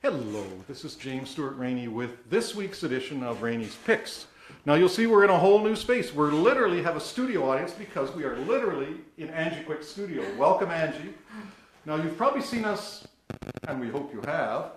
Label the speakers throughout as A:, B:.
A: Hello, this is James Stewart Rainey with this week's edition of Rainey's Picks. Now you'll see we're in a whole new space. We literally have a studio audience because we are literally in Angie Quick's studio. Welcome, Angie. Now you've probably seen us, and we hope you have,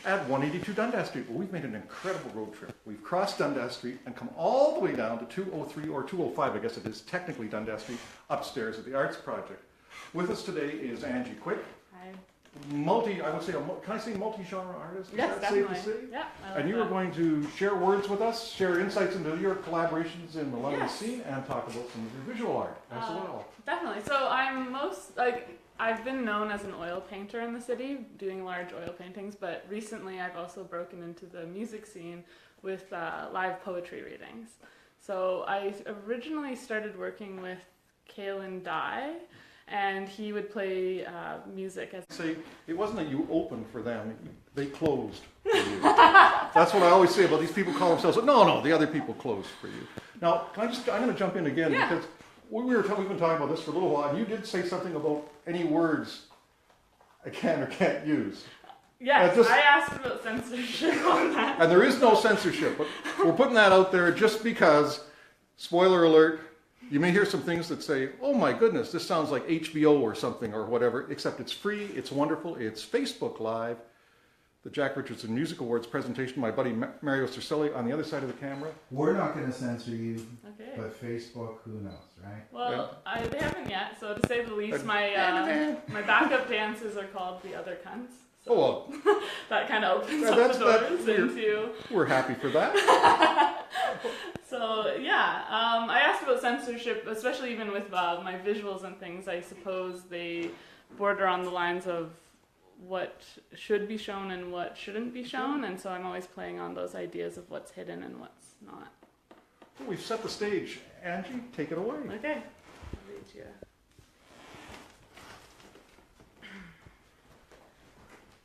A: at 182 Dundas Street. But we've made an incredible road trip. We've crossed Dundas Street and come all the way down to 203 or 205, I guess it is technically Dundas Street, upstairs at the Arts Project. With us today is Angie Quick.
B: Hi.
A: I would say, can I say multi-genre artist? Is
B: yes,
A: that
B: definitely.
A: safe to say?
B: Yeah.
A: And you are going to share words with us, share insights into your collaborations in the London scene, and talk about some of your visual art as well.
B: Definitely. So I've been known as an oil painter in the city, doing large oil paintings, but recently I've also broken into the music scene with live poetry readings. So I originally started working with Kalen Dye, and he would play music.
A: Say, it wasn't that you opened for them, they closed for you. That's what I always say about these people call themselves, no, the other people closed for you. Now, I'm going to jump in again because we've been talking about this for a little while, and you did say something about any words I can or can't use.
B: Yes, I asked about censorship on that.
A: And there is no censorship, but we're putting that out there just because, spoiler alert, you may hear some things that say, oh my goodness, this sounds like HBO or something or whatever, except it's free, it's wonderful, it's Facebook Live, the Jack Richardson Music Awards presentation, my buddy Mario Cercelli on the other side of the camera.
C: We're not going to censor you,
B: okay.
C: But Facebook, who knows, right?
B: Well, they haven't yet, so to say the least, my backup dances are called The Other Cunts. So that kind of opens up the doors into...
A: We're happy for that.
B: So yeah, I asked about censorship, especially even with my visuals and things. I suppose they border on the lines of what should be shown and what shouldn't be shown, and so I'm always playing on those ideas of what's hidden and what's not.
A: Well, we've set the stage. Angie, take it away.
B: Okay. I'll read you.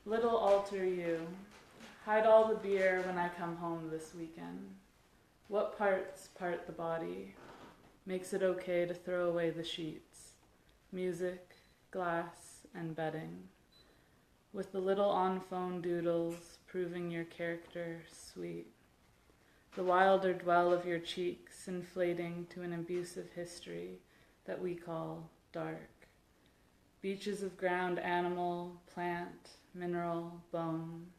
B: Little altar you, hide all the beer when I come home this weekend. What parts part the body? Makes it okay to throw away the sheets. Music, glass, and bedding. With the little on-phone doodles proving your character sweet. The wilder dwell of your cheeks inflating to an abusive history that we call dark. Beaches of ground animal, plant, mineral, bone.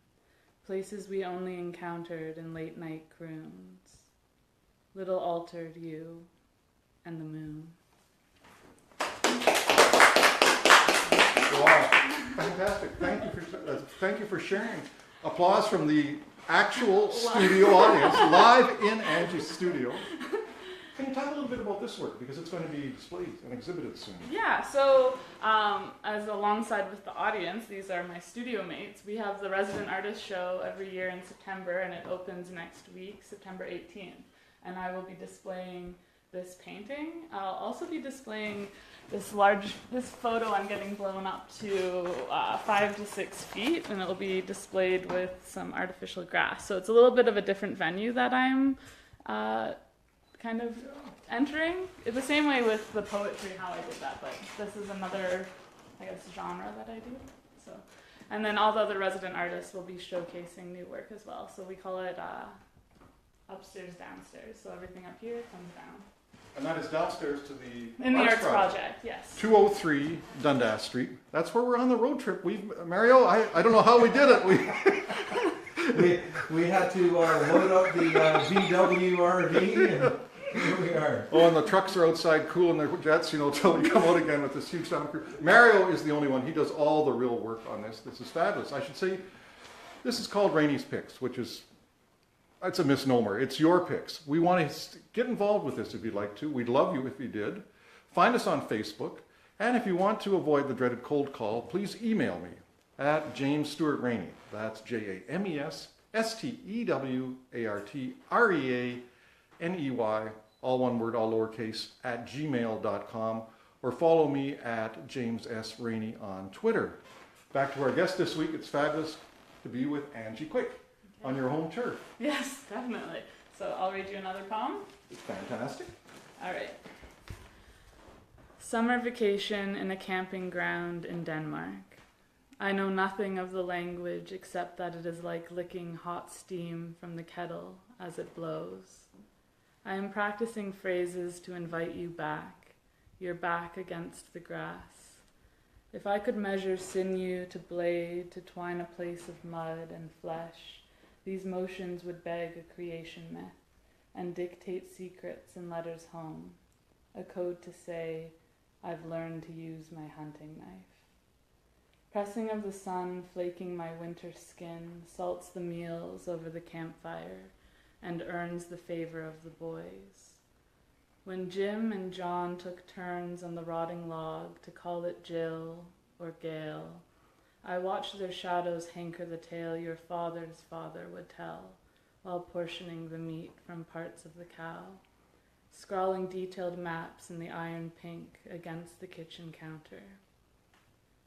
B: Places we only encountered in late-night croons. Little altered you and the moon.
A: Wow, fantastic. Thank you for sharing. Applause from the actual studio audience, live in Angie's studio. Can you talk a little bit about this work? Because it's going to be displayed and exhibited soon.
B: Yeah, so as alongside with the audience, these are my studio mates. We have the Resident Artist Show every year in September, and it opens next week, September 18th. And I will be displaying this painting. I'll also be displaying this photo I'm getting blown up to 5 to 6 feet, and it will be displayed with some artificial grass. So it's a little bit of a different venue that I'm kind of entering. It's the same way with the poetry, how I did that, but this is another, I guess, genre that I do. So, and then all the other resident artists will be showcasing new work as well. So we call it upstairs, downstairs. So everything up here comes down.
A: And that is downstairs to the
B: Arts Project, yes.
A: 203 Dundas Street. That's where we're on the road trip. Mario, I don't know how we did it.
C: We had to load up the VW RV, and here we are.
A: Oh, and the trucks are outside cooling their jets, until we come out again with this huge sound crew. Mario is the only one. He does all the real work on this. This is fabulous. I should say, this is called Rainey's Picks, which is, it's a misnomer. It's your picks. We want to get involved with this if you'd like to. We'd love you if you did. Find us on Facebook. And if you want to avoid the dreaded cold call, please email me at James Stewart Rainey. That's JamesStewartReaney, all one word, all lowercase, at gmail.com. Or follow me at James S. Rainey on Twitter. Back to our guest this week. It's fabulous to be with Angie Quick. On your home turf.
B: Yes, definitely. So I'll read you another poem.
A: It's fantastic.
B: All right. Summer vacation in a camping ground in Denmark. I know nothing of the language except that it is like licking hot steam from the kettle as it blows. I am practicing phrases to invite you back, your back against the grass. If I could measure sinew to blade to twine a place of mud and flesh, these motions would beg a creation myth and dictate secrets in letters home, a code to say, I've learned to use my hunting knife. Pressing of the sun flaking my winter skin salts the meals over the campfire and earns the favor of the boys. When Jim and John took turns on the rotting log to call it Jill or Gail, I watched their shadows hanker the tale your father's father would tell while portioning the meat from parts of the cow, scrawling detailed maps in the iron pink against the kitchen counter.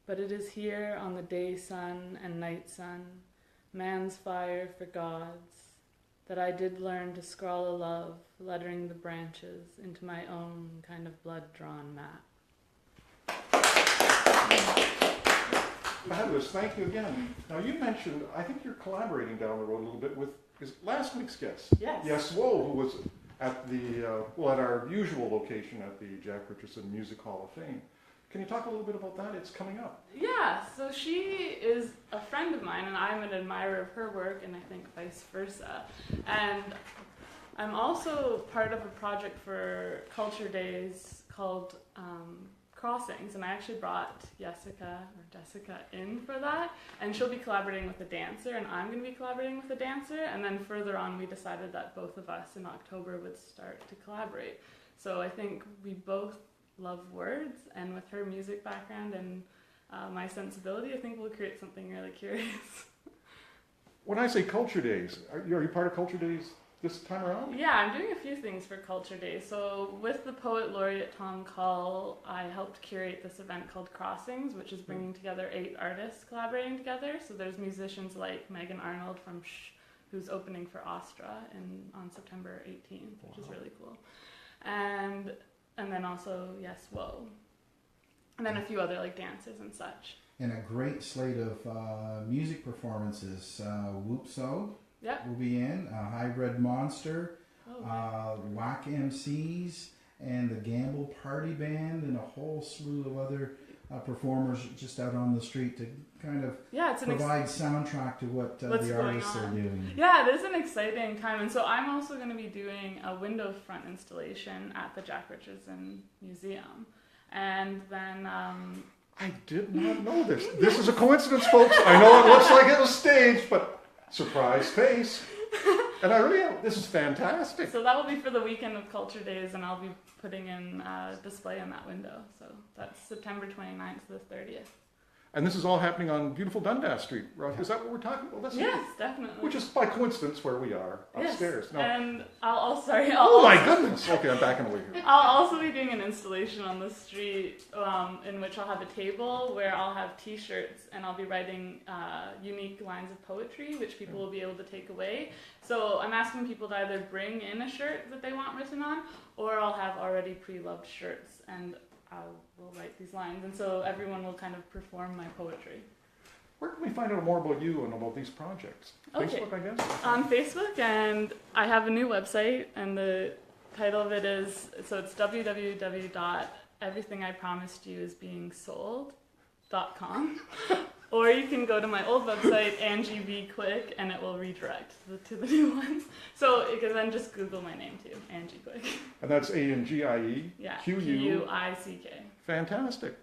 B: But it is here on the day sun and night sun, man's fire for God's, that I did learn to scrawl a love, lettering the branches into my own kind of blood-drawn map.
A: Fabulous, thank you again. Now you mentioned, I think you're collaborating down the road a little bit with last week's guest.
B: Yes.
A: Yes, whoa, who was at the, at our usual location at the Jack Richardson Music Hall of Fame. Can you talk a little bit about that? It's coming up.
B: Yeah, so she is a friend of mine, and I'm an admirer of her work, and I think vice versa. And I'm also part of a project for Culture Days called Crossings, and I actually brought Jessica in for that, and she'll be collaborating with a dancer, and I'm going to be collaborating with a dancer, and then further on we decided that both of us in October would start to collaborate. So I think we both love words, and with her music background and my sensibility, I think we'll create something really curious.
A: When I say Culture Days, are you part of Culture Days this time around?
B: Yeah, I'm doing a few things for Culture Days. So with the poet laureate Tom Cull, I helped curate this event called Crossings, which is bringing together 8 artists collaborating together. So there's musicians like Megan Arnold from who's opening for Astra on September 18th, which is really cool. And then also, yes, whoa. And then a few other like dances and such.
C: And a great slate of music performances. Whoop So
B: Yep.
C: will be in, Hybrid Monster,
B: Oh,
C: Whack MCs, and the Gamble Party Band, and a whole slew of other performers just out on the street to kind of provide soundtrack to what the artists are doing.
B: Yeah, it is an exciting time. And so I'm also going to be doing a window front installation at the Jack Richardson Museum. And then...
A: I did not know this. This is a coincidence, folks. I know it looks like it was staged, but surprise face. And I really am. This is fantastic.
B: So that will be for the weekend of Culture Days, and I'll be putting in a display in that window. So that's September 29th to the 30th.
A: And this is all happening on beautiful Dundas Street, right? Is that what we're talking about? That's
B: Yes, definitely.
A: Which is by coincidence where we are, upstairs.
B: Yes.
A: No.
B: And I'll
A: my goodness. Okay, I'm backing away here.
B: I'll also be doing an installation on the street in which I'll have a table where I'll have t-shirts, and I'll be writing unique lines of poetry which people will be able to take away. So I'm asking people to either bring in a shirt that they want written on, or I'll have already pre-loved shirts, and I will write these lines, and so everyone will kind of perform my poetry.
A: Where can we find out more about you and about these projects?
B: Okay.
A: Facebook, I guess?
B: On Facebook, and I have a new website, and the title of it is, so it's www.everythingipromisedyouisbeingsold.com. Or you can go to my old website, Angie V Quick, and it will redirect to the new one. So you can then just Google my name too, Angie Quick.
A: And that's ANGIE?
B: Yeah,
A: QUICK.
B: QUICK.
A: Fantastic.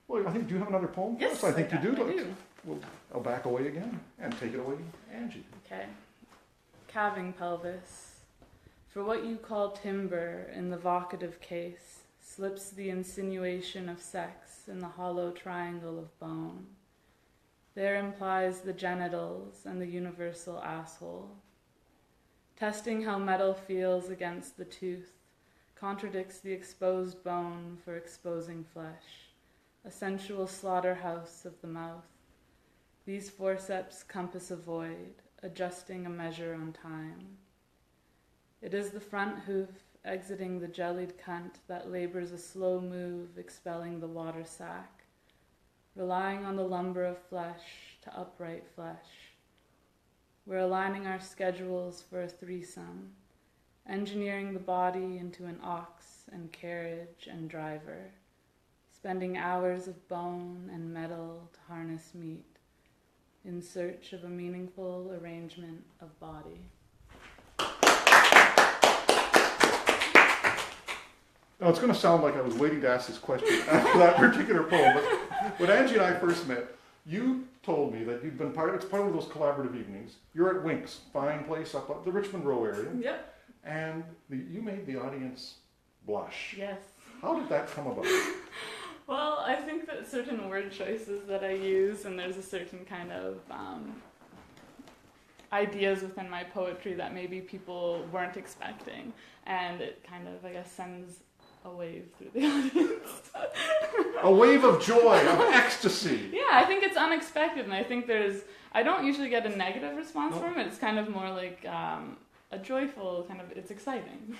A: Well, I think, do you have another poem for
B: Yes,
A: us? I think
B: I
A: you do.
B: definitely do.
A: I'll back away again and take it away, Angie.
B: Okay. Calving pelvis. For what you call timber in the vocative case slips the insinuation of sex in the hollow triangle of bone. There implies the genitals and the universal asshole. Testing how metal feels against the tooth contradicts the exposed bone for exposing flesh, a sensual slaughterhouse of the mouth. These forceps compass a void, adjusting a measure on time. It is the front hoof exiting the jellied cunt that labors a slow move expelling the water sac. relying on the lumber of flesh to upright flesh. We're aligning our schedules for a threesome, engineering the body into an ox and carriage and driver, spending hours of bone and metal to harness meat, in search of a meaningful arrangement of body.
A: Now, it's going to sound like I was waiting to ask this question after that particular poem, but when Angie and I first met, you told me that you'd been it's part of those collaborative evenings. You're at Wink's, fine place up at the Richmond Row area.
B: Yep.
A: And you made the audience blush.
B: Yes.
A: How did that come about?
B: Well, I think that certain word choices that I use, and there's a certain kind of ideas within my poetry that maybe people weren't expecting, and it kind of, I guess, sends a wave through the audience.
A: A wave of joy, of ecstasy.
B: Yeah, I think it's unexpected, and I think I don't usually get a negative response from it. It's kind of more like a joyful kind of, it's exciting.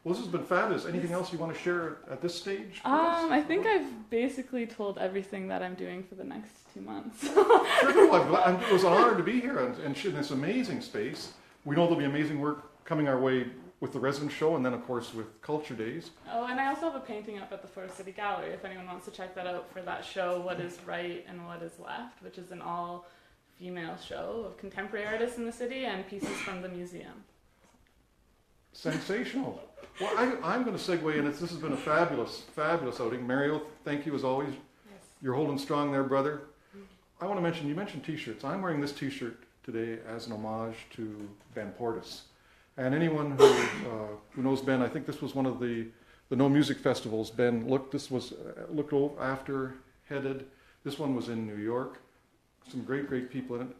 A: Well, this has been fabulous. Anything else you want to share at this stage?
B: I think I've basically told everything that I'm doing for the next 2 months.
A: Sure, well, it was an honor to be here and in this amazing space. We know there'll be amazing work coming our way with the resident show, and then of course with Culture Days.
B: Oh, and I also have a painting up at the Forest City Gallery if anyone wants to check that out for that show, What is Right and What is Left, which is an all-female show of contemporary artists in the city and pieces from the museum.
A: Sensational. Well, I'm going to segue in. This has been a fabulous, fabulous outing. Mario, thank you as always.
B: Yes.
A: You're holding strong there, brother. I want to mention, you mentioned t-shirts. I'm wearing this t-shirt today as an homage to Ben Portis. And anyone who knows Ben, I think this was one of the No Music Festivals. Ben looked after, headed. This one was in New York. Some great, great people in it.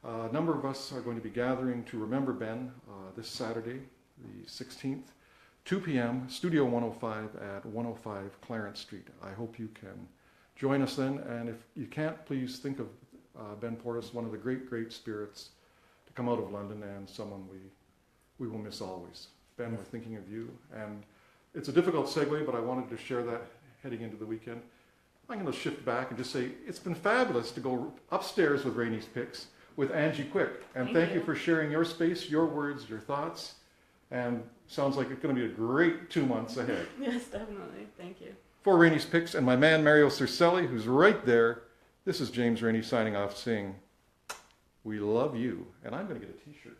A: A number of us are going to be gathering to remember Ben this Saturday, the 16th, 2 p.m., Studio 105 at 105 Clarence Street. I hope you can join us then. And if you can't, please think of Ben Portis, one of the great, great spirits to come out of London, and someone we will miss always. Ben, we're thinking of you. And it's a difficult segue, but I wanted to share that heading into the weekend. I'm going to shift back and just say it's been fabulous to go upstairs with Rainey's Picks with Angie Quick. And thank you for sharing your space, your words, your thoughts. And sounds like it's going to be a great 2 months ahead.
B: Yes, definitely. Thank you.
A: For Rainey's Picks and my man Mario Cercelli, who's right there, this is James Rainey signing off saying, we love you. And I'm going to get a t-shirt.